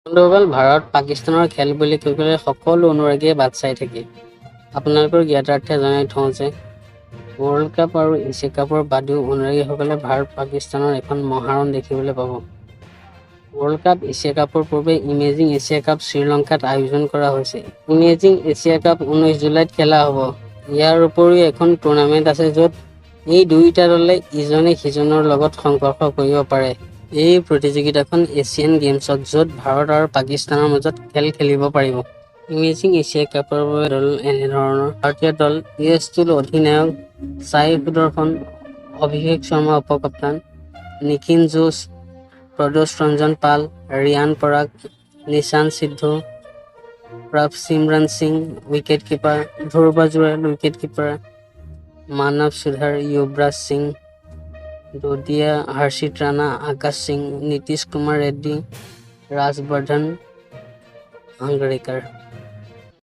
বন্ধুসকল, ভাৰত পাকিস্তানৰ খেল বুলি ক'লে সকলো অনুৰাগীয়ে বাট চাই থাকে। আপোনালোকৰ জ্ঞাতাৰ্থে জনাই থওঁ যে ৱৰ্ল্ড কাপ আৰু এছিয়া কাপৰ বাদেও অনুৰাগীসকলে ভাৰত পাকিস্তানৰ এখন মহাৰণ দেখিবলৈ পাব। ৱৰ্ল্ড কাপ এছিয়া কাপৰ পূৰ্বে ইমেজিং এছিয়া কাপ শ্ৰীলংকাত আয়োজন কৰা হৈছে। ইমেজিং এছিয়া কাপ 19 জুলাইত খেলা হ'ব। ইয়াৰ উপৰিও এখন টুৰ্ণামেণ্ট আছে য'ত এই দুয়োটা দলে ইজনে সিজনৰ লগত সংঘৰ্ষ কৰিব পাৰে। এই প্ৰতিযোগিতাখন এছিয়ান গেমছত য'ত ভাৰত আৰু পাকিস্তানৰ মাজত খেল খেলিব পাৰিব। ইমেজিং এছিয়া কাপৰ বাবে দল এনেধৰণৰ: ভাৰতীয় দল US-টোৰ অধিনায়ক সাই সুদৰ্শন, অভিষেক শৰ্মা উপ-কাপ্তান, Nikhil Josh, Pradosh Ranjan Paul, Riyan Parag, Nishant Sidhu, Prabhsimran Singh wicket keeper, Dhruv Jurel wicket keeper, Manav Suthar, युवराज সিং, দদিয়া, হৰ্ষিত ৰাণা, আকাশ সিং, নীতিশ কুমাৰ ৰেড্ডী, ৰাজবৰ্ধন হাংগড়েকাৰ।